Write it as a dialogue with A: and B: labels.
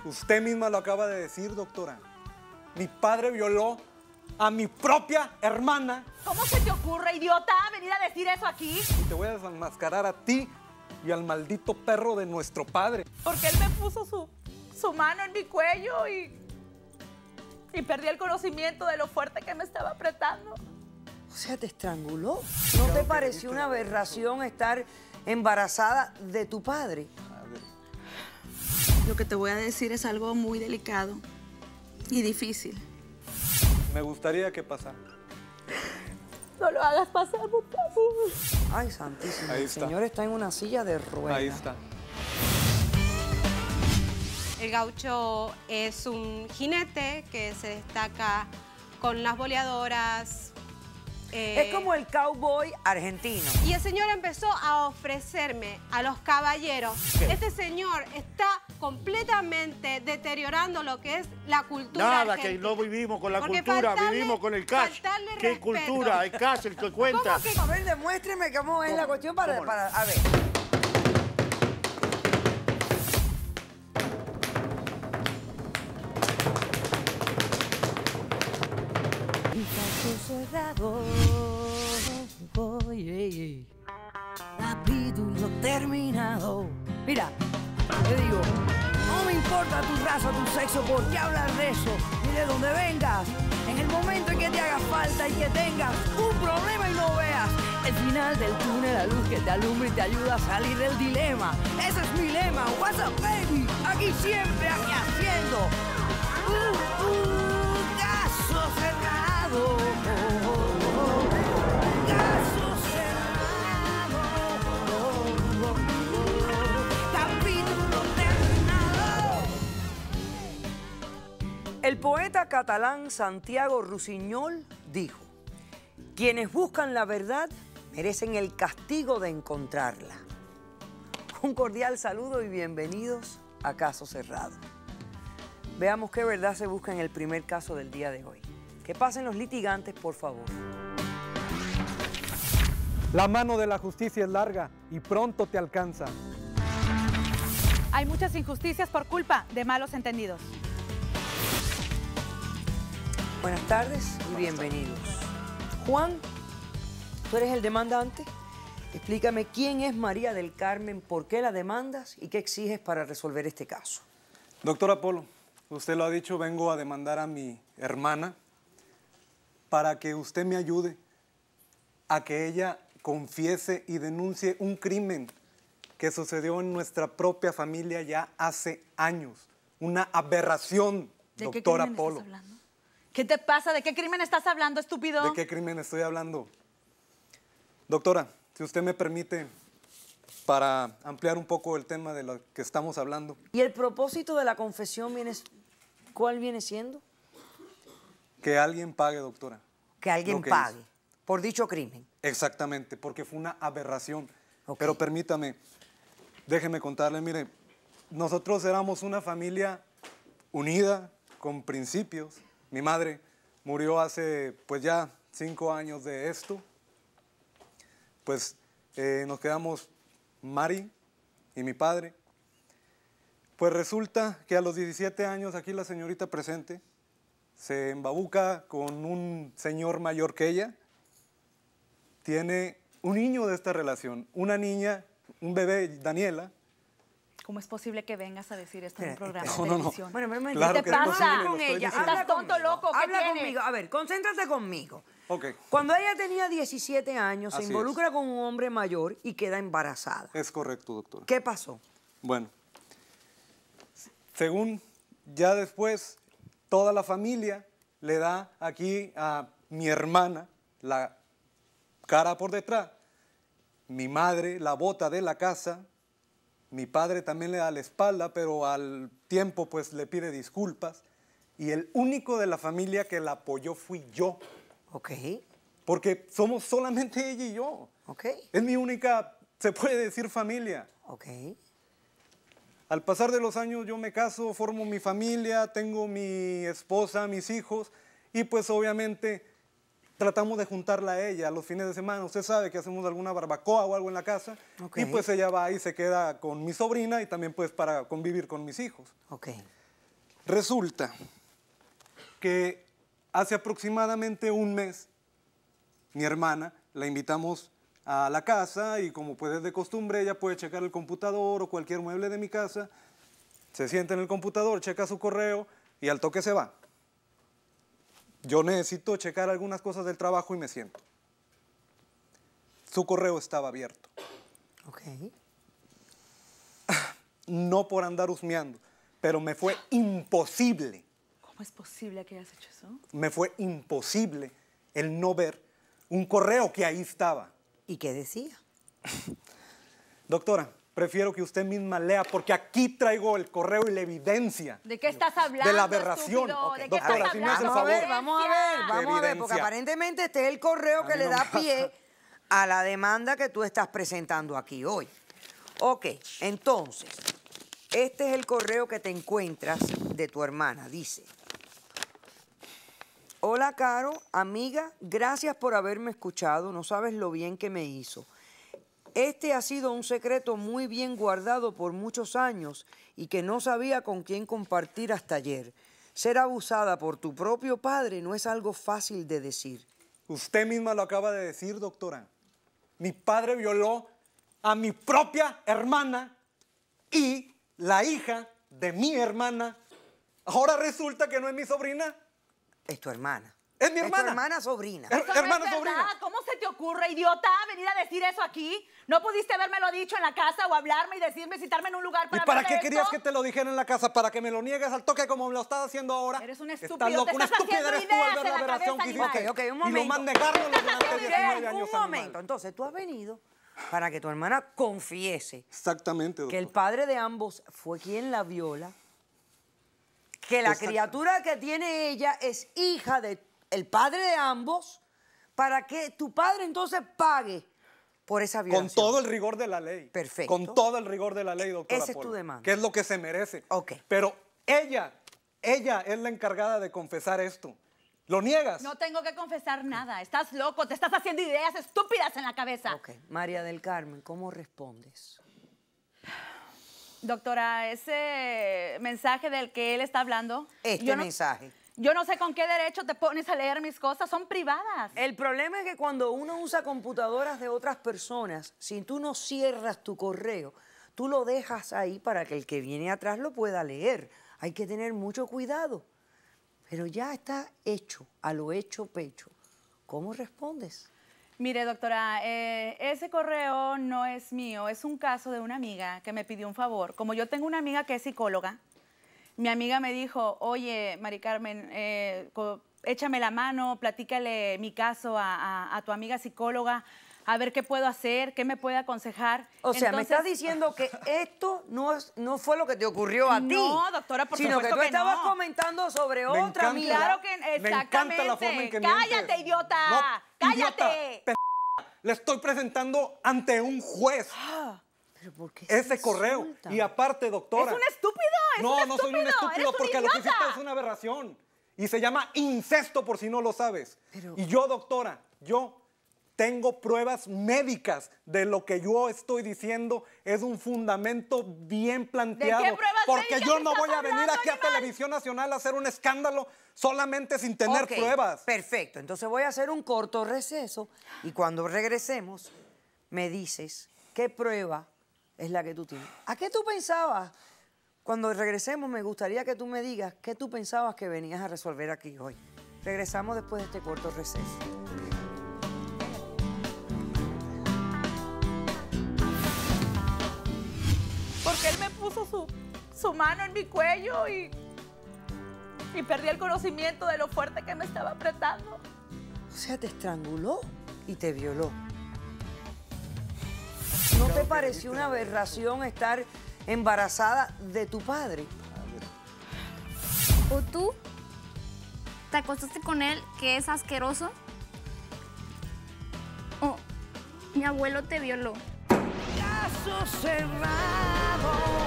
A: Usted misma lo acaba de decir, doctora. Mi padre violó a mi propia hermana.
B: ¿Cómo se te ocurre, idiota, venir a decir eso aquí?
A: Y te voy a desenmascarar a ti y al maldito perro de nuestro padre.
B: Porque él me puso su mano en mi cuello y perdí el conocimiento de lo fuerte que me estaba apretando.
C: O sea, te estranguló. ¿No te pareció una aberración estar embarazada de tu padre?
B: Lo que te voy a decir es algo muy delicado y difícil.
A: Me gustaría que pasara.
B: No lo hagas pasar, por favor.
C: Ay, santísimo.
A: Ahí
C: El
A: está.
C: señor está en una silla de ruedas.
A: Ahí está.
D: El gaucho es un jinete que se destaca con las boleadoras.
C: Es como el cowboy argentino.
D: Y el señor empezó a ofrecerme a los caballeros. Este señor está completamente deteriorando lo que es la cultura
E: Nada,
D: argentina.
E: que no vivimos con la
D: Porque
E: cultura,
D: faltarle-
E: vivimos con el cash.
D: faltarle
E: ¿Qué
D: respeto.
E: cultura? El cash, el que cuenta.
D: ¿Cómo que?
C: A ver, demuéstreme cómo es la cuestión para...
E: ¿Cómo no?
C: A ver. Cerrado, capítulo terminado. Mira, te digo, no me importa tu raza, tu sexo, por qué hablar de eso, ni de dónde vengas. En el momento en que te haga falta y que tengas un problema y no veas el final del túnel, la luz que te alumbra y te ayuda a salir del dilema. Ese es mi lema. What's up, baby? Aquí siempre, aquí haciendo caso cerrado. Caso cerrado. Capítulo terminado. El poeta catalán Santiago Rusiñol dijo: quienes buscan la verdad merecen el castigo de encontrarla. Un cordial saludo y bienvenidos a Caso Cerrado. Veamos qué verdad se busca en el primer caso del día de hoy. Que pasen los litigantes, por favor.
A: La mano de la justicia es larga y pronto te alcanza.
B: Hay muchas injusticias por culpa de malos entendidos.
C: Buenas tardes y bienvenidos. Juan, tú eres el demandante. Explícame quién es María del Carmen, por qué la demandas y qué exiges para resolver este caso.
A: Doctora Polo, usted lo ha dicho, vengo a demandar a mi hermana para que usted me ayude a que ella confiese y denuncie un crimen que sucedió en nuestra propia familia ya hace años. Una aberración,
B: ¿De qué
A: doctora
B: crimen
A: Polo.
B: estás hablando? ¿Qué te pasa? ¿De qué crimen estás hablando, estúpido?
A: ¿De qué crimen estoy hablando? Doctora, si usted me permite, para ampliar un poco el tema de lo que estamos hablando.
C: ¿Y el propósito de la confesión cuál viene siendo?
A: Que alguien pague, doctora.
C: Que alguien
A: lo que
C: pague
A: hizo.
C: por dicho crimen.
A: Exactamente, porque fue una aberración.
C: Ok.
A: Pero permítame, déjeme contarle, mire, nosotros éramos una familia unida, con principios. Mi madre murió hace, pues ya 5 años de esto. Pues nos quedamos Mari y mi padre. Pues resulta que a los 17 años, aquí la señorita presente, se embabuca con un señor mayor que ella. Tiene un niño de esta relación, una niña, un bebé, Daniela.
B: ¿Cómo es posible que vengas a decir esto en un
C: Espera,
B: programa
A: espera.
B: de
A: No, no, no.
B: televisión?
C: Bueno,
A: Claro
B: ¿Qué
A: que
B: te
A: es
B: pasa?
A: posible,
C: Habla
A: lo
C: con
A: estoy
C: ella,
A: diciendo.
C: habla
B: ¿Estás tonto,
C: conmigo.
B: loco? ¿Qué
C: Habla
B: tienes?
C: conmigo. A ver, concéntrate conmigo.
A: Ok,
C: Cuando ella tenía 17 años, se
A: Así
C: involucra con un hombre mayor y queda embarazada.
A: es correcto, doctora.
C: ¿Qué pasó?
A: Bueno, según ya después, toda la familia le da aquí a mi hermana la cara por detrás. Mi madre la bota de la casa. Mi padre también le da la espalda, pero al tiempo pues le pide disculpas. Y el único de la familia que la apoyó fui yo.
C: Ok,
A: Porque somos solamente ella y yo.
C: ok,
A: Es mi única, se puede decir, familia.
C: ok.
A: Al pasar de los años yo me caso, formo mi familia, tengo mi esposa, mis hijos y pues obviamente tratamos de juntarla a ella los fines de semana. Usted sabe que hacemos alguna barbacoa o algo en la casa
C: Ok.
A: y pues ella va y se queda con mi sobrina y también pues para convivir con mis hijos.
C: Ok.
A: Resulta que hace aproximadamente un mes, mi hermana la invitamos a la casa y como pues es de costumbre, ella puede checar el computador o cualquier mueble de mi casa, se sienta en el computador, checa su correo y al toque se va. Yo necesito checar algunas cosas del trabajo y me siento. Su correo estaba abierto.
C: Ok.
A: No por andar husmeando, pero me fue imposible.
B: ¿Cómo es posible que hayas hecho eso?
A: Me fue imposible el no ver un correo que ahí estaba.
C: ¿Y qué decía?
A: Doctora, prefiero que usted misma lea porque aquí traigo el correo y la evidencia.
B: ¿De qué estás hablando,
A: De la aberración.
B: estúpido?
A: Ok,
B: ¿De qué
A: doctora,
B: estás
A: si me hace el
B: hablando?
A: favor.
C: Vamos a ver, porque
A: Evidencia.
C: aparentemente este es el correo que
A: A mí
C: le
A: no
C: da
A: me
C: pie a la demanda que tú estás presentando aquí hoy. Ok, entonces, este es el correo que te encuentras de tu hermana, dice: hola, Caro, amiga, gracias por haberme escuchado, no sabes lo bien que me hizo. Este ha sido un secreto muy bien guardado por muchos años y que no sabía con quién compartir hasta ayer. Ser abusada por tu propio padre no es algo fácil de decir.
A: Usted misma lo acaba de decir, doctora. Mi padre violó a mi propia hermana y la hija de mi hermana. Ahora resulta que no es mi sobrina.
C: Es tu hermana.
A: Es mi hermana.
C: Es tu hermana sobrina.
A: Es-
B: Eso no
A: hermana
B: es verdad.
A: sobrina.
B: ¿Cómo se te ocurre, idiota, venir a decir eso aquí? ¿No pudiste habérmelo dicho en la casa o hablarme y decirme, citarme en un lugar
A: ¿Y
B: para
A: para
B: hablar
A: qué
B: de
A: querías
B: esto?
A: que te lo dijera en la casa? ¿Para que me lo niegues al toque como me lo estás haciendo ahora?
B: Eres un
A: Estás
B: estúpido,
A: loco,
B: te
A: una
B: estás
A: estúpida
B: haciendo
A: eres tú al
B: ideas
A: ver
B: en
A: la
B: la
A: aberración que
B: cabeza,
A: hiciste.
C: Ok, un
A: Y lo
C: momento.
A: más negárnoslo durante
B: haciendo
A: 19
B: bien?
A: años,
C: Un
A: animal.
C: momento. Entonces, tú has venido para que tu hermana confiese
A: Exactamente,
C: que el
A: doctor.
C: padre de ambos fue quien la viola, que la
A: Exacto.
C: criatura que tiene ella es hija del padre de ambos, para que tu padre entonces pague por esa violación.
A: Con todo el rigor de la ley.
C: Perfecto.
A: Con todo el rigor de la ley, doctora
C: Esa es tu
A: Polo,
C: demanda.
A: que es lo que se merece.
C: Ok.
A: Pero ella es la encargada de confesar esto. ¿Lo niegas?
B: No tengo que confesar nada. Estás loco, te estás haciendo ideas estúpidas en la cabeza.
C: Ok, María del Carmen, ¿cómo respondes?
B: Doctora, ese mensaje del que él está hablando...
C: Mensaje.
B: Yo no sé con qué derecho te pones a leer mis cosas, son privadas.
C: El problema es que cuando uno usa computadoras de otras personas, si tú no cierras tu correo, tú lo dejas ahí para que el que viene atrás lo pueda leer. Hay que tener mucho cuidado. Pero ya está hecho, a lo hecho pecho. ¿Cómo respondes?
B: Mire, doctora, ese correo no es mío, es un caso de una amiga que me pidió un favor. Como yo tengo una amiga que es psicóloga, mi amiga me dijo, oye, Mari Carmen, échame la mano, platícale mi caso a tu amiga psicóloga, a ver qué puedo hacer, qué me puede aconsejar.
C: O sea, me estás
B: Entonces,
C: diciendo que esto no fue lo que te ocurrió a ti.
B: No, doctora, por
C: sino que
B: supuesto
C: tú
B: que
C: estabas
B: no.
C: comentando sobre
A: Me
C: otra
A: encanta.
C: amiga.
B: Claro que
A: Me encanta la forma en que
B: exactamente.
A: mientes.
B: ¡Cállate, idiota!
A: No,
B: ¡Cállate!
A: idiota, Le estoy presentando ante un juez
C: ¿Pero por qué
A: ese
C: se
A: correo.
C: insultan?
A: Y aparte, doctora...
B: Es un estúpido, es
A: No,
B: un
A: no soy un
B: estúpido,
A: estúpido
B: eres un
A: porque lo que
B: idiota.
A: hiciste es una aberración. Y se llama incesto, por si no lo sabes.
C: Pero-
A: Y yo, doctora, yo tengo pruebas médicas de lo que yo estoy diciendo. Es un fundamento bien planteado.
B: ¿De qué pruebas
A: Porque
B: médicas
A: yo no
B: estás
A: voy a venir
B: hablando,
A: aquí a
B: animal?
A: Televisión Nacional a hacer un escándalo solamente sin tener
C: Ok,
A: pruebas.
C: Perfecto. Entonces voy a hacer un corto receso y cuando regresemos me dices qué prueba es la que tú tienes. ¿A qué tú pensabas? Cuando regresemos me gustaría que tú me digas qué tú pensabas que venías a resolver aquí hoy. Regresamos después de este corto receso.
B: Porque él me puso su mano en mi cuello y perdí el conocimiento de lo fuerte que me estaba apretando.
C: O sea, te estranguló y te violó. ¿No te pareció una aberración estar embarazada de tu padre?
F: ¿O tú te acostaste con él, que es asqueroso? ¿O mi abuelo te violó?
C: Caso cerrado.